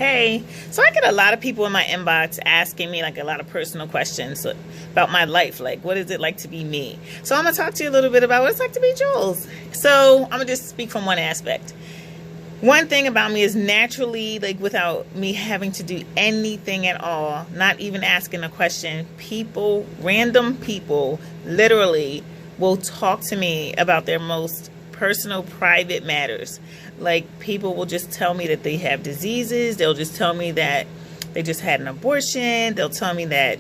Hey, so I get a lot of people in my inbox asking me like a lot of personal questions about my life. Like, what is it like to be me? So I'm going to talk to you a little bit about what it's like to be Jules. So I'm going to just speak from one aspect. One thing about me is naturally, like without me having to do anything at all, not even asking a question, random people literally will talk to me about their most personal, private matters. Like people will just tell me that they have diseases. They'll just tell me that they just had an abortion. They'll tell me that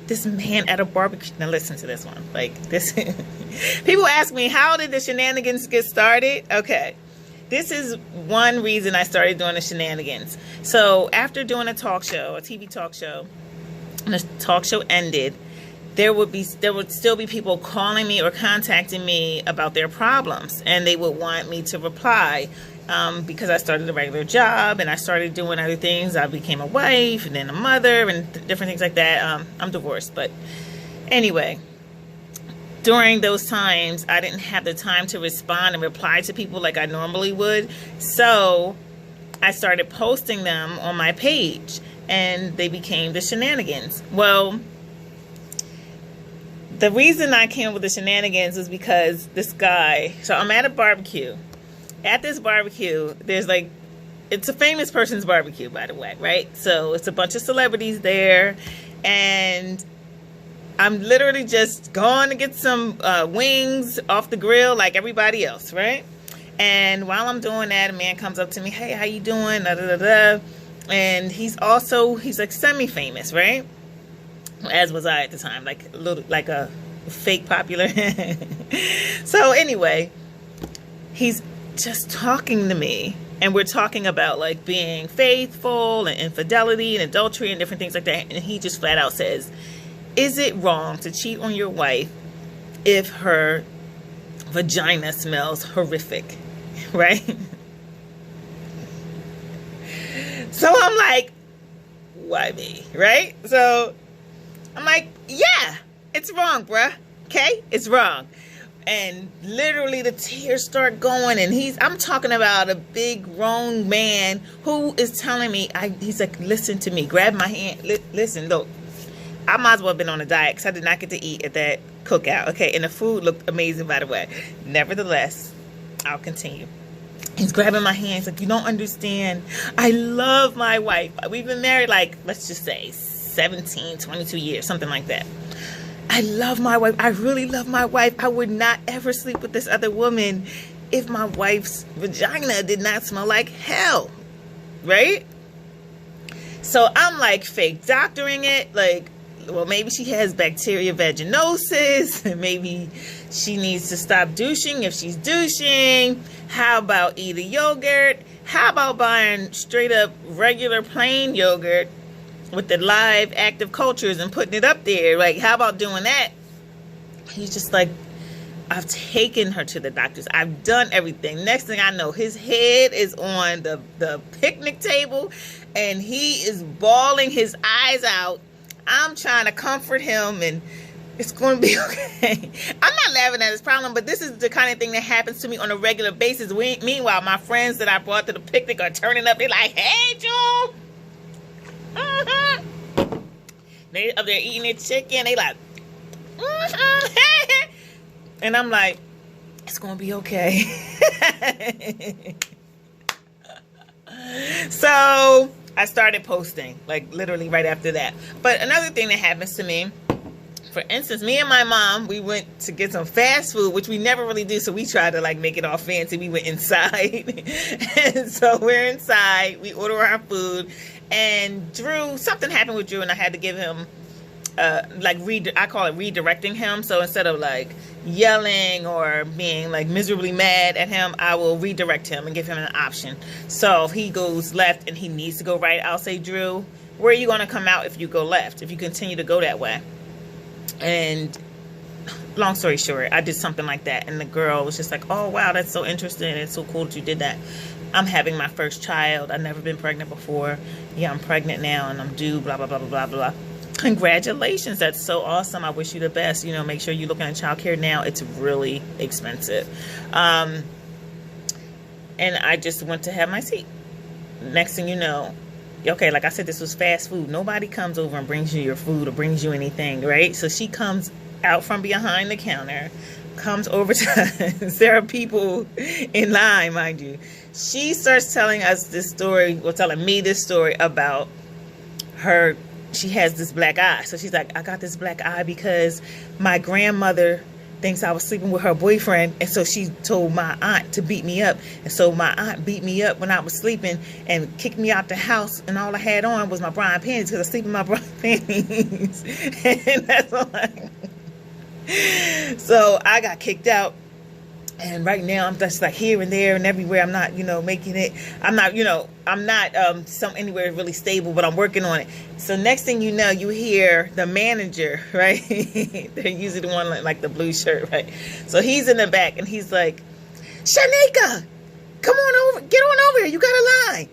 this man at a barbecue. Now listen to this one. Like this, people ask me, how did the shenanigans get started? Okay. This is one reason I started doing the shenanigans. So after doing a talk show, a TV talk show, and the talk show ended, there would still be people calling me or contacting me about their problems, and they would want me to reply because I started a regular job and I started doing other things. I became a wife and then a mother and different things like that. I'm divorced, but anyway, during those times, I didn't have the time to respond and reply to people like I normally would. So I started posting them on my page, and they became the shenanigans. Well, the reason I came up with the shenanigans is because this guy, so I'm at a barbecue. At this barbecue, there's like, it's a famous person's barbecue, by the way, right? So it's a bunch of celebrities there, and I'm literally just going to get some wings off the grill like everybody else, right? And while I'm doing that, a man comes up to me, hey, how you doing? Da, da, da, da. And he's like semi-famous, right? As was I at the time, like a fake popular. So anyway, he's just talking to me, and we're talking about like being faithful and infidelity and adultery and different things like that. And he just flat out says, is it wrong to cheat on your wife if her vagina smells horrific? Right? So I'm like, why me? Right? So I'm like, yeah, it's wrong, bruh. Okay? It's wrong. And literally the tears start going, and I'm talking about a big grown man who is telling me, he's like, listen to me, grab my hand, listen, look, I might as well have been on a diet because I did not get to eat at that cookout, okay? And the food looked amazing, by the way. Nevertheless, I'll continue. He's grabbing my hand. He's like, you don't understand. I love my wife. We've been married like, let's just say 17, 22 years, something like that. I love my wife. I really love my wife. I would not ever sleep with this other woman if my wife's vagina did not smell like hell, right? So I'm like fake doctoring it, like, well, maybe she has bacteria vaginosis, and maybe she needs to stop douching if she's douching. How about eating yogurt? How about buying straight up regular plain yogurt with the live active cultures and putting it up there? Like, how about doing that? He's just like, I've taken her to the doctors. I've done everything. Next thing I know, his head is on the picnic table, and he is bawling his eyes out. I'm trying to comfort him, and it's going to be okay. I'm not laughing at his problem, but this is the kind of thing that happens to me on a regular basis. Meanwhile, my friends that I brought to the picnic are turning up. They're like, hey, Jewel. They up there eating their chicken. They like, and I'm like, it's going to be okay. So I started posting, like literally right after that. But another thing that happens to me, for instance, me and my mom, we went to get some fast food, which we never really do. So we tried to like make it all fancy. We went inside. And so we're inside. We order our food. And something happened with Drew, and I had to give him, I call it redirecting him. So instead of like yelling or being like miserably mad at him, I will redirect him and give him an option. So if he goes left and he needs to go right, I'll say, Drew, where are you going to come out if you go left, if you continue to go that way? And long story short, I did something like that, and the girl was just like, oh wow, that's so interesting, it's so cool that you did that. I'm having my first child. I've never been pregnant before. Yeah, I'm pregnant now, and I'm due, blah blah blah blah blah blah. Congratulations, that's so awesome. I wish you the best. You know, make sure you're looking at childcare now. It's really expensive. And I just went to have my seat. next thing you know, okay, like I said, this was fast food. Nobody comes over and brings you your food or brings you anything, right? So she comes out from behind the counter, comes over to us. There are people in line, mind you. She starts telling us this story, or telling me this story about her. She has this black eye. So she's like, I got this black eye because my grandmother thinks I was sleeping with her boyfriend, and so she told my aunt to beat me up, and so my aunt beat me up when I was sleeping and kicked me out the house, and all I had on was my bra and panties because I sleep in my bra and panties. And that's all so I got kicked out, and right now I'm just like here and there and everywhere. I'm not, making it. I'm not, I'm not anywhere really stable, but I'm working on it. So next thing you know, you hear the manager, right? They're usually the one like the blue shirt, right? So he's in the back and he's like, Shanika, come on over, get on over here. You got a line.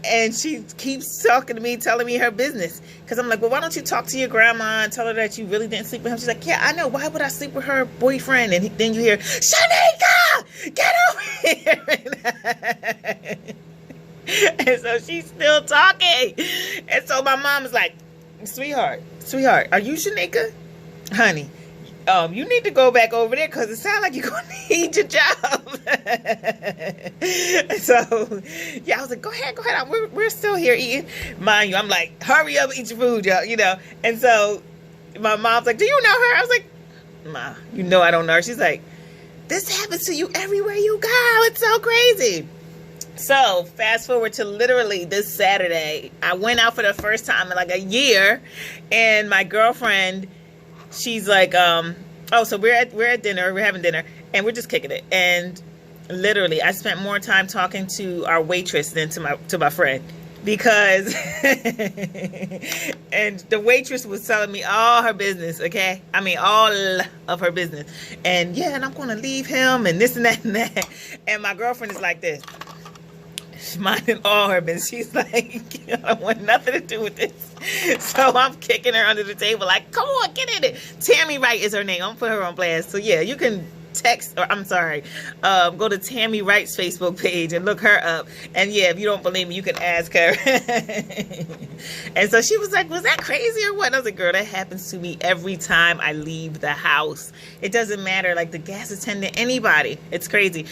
And she keeps talking to me, telling me her business. Because I'm like, well, why don't you talk to your grandma and tell her that you really didn't sleep with him? She's like, yeah, I know. Why would I sleep with her boyfriend? And then you hear, Shanika, get over here. And so she's still talking. And so my mom is like, sweetheart, are you Shanika? Honey, you need to go back over there because it sounds like you're going to need your job. So, yeah, I was like, go ahead. We're still here eating. Mind you, I'm like, hurry up, eat your food, y'all, And so my mom's like, do you know her? I was like, Ma, I don't know her. She's like, this happens to you everywhere you go. It's so crazy. So fast forward to literally this Saturday. I went out for the first time in like a year, and my girlfriend, she's like, so we're at dinner, we're having dinner, and we're just kicking it. And literally, I spent more time talking to our waitress than to my friend, because and the waitress was telling me all her business, okay? I mean, all of her business. And yeah, and I'm going to leave him, and this and that and that. And my girlfriend is like this, minding all her business. She's like, I want nothing to do with this. So I'm kicking her under the table like, come on, get in it. Tammy Wright is her name. I'm gonna put her on blast. So yeah, you can go to Tammy Wright's Facebook page and look her up. And yeah, if you don't believe me, you can ask her. And so she was like, was that crazy or what? And I was like, girl, that happens to me every time I leave the house. It doesn't matter, like the gas attendant, anybody. It's crazy.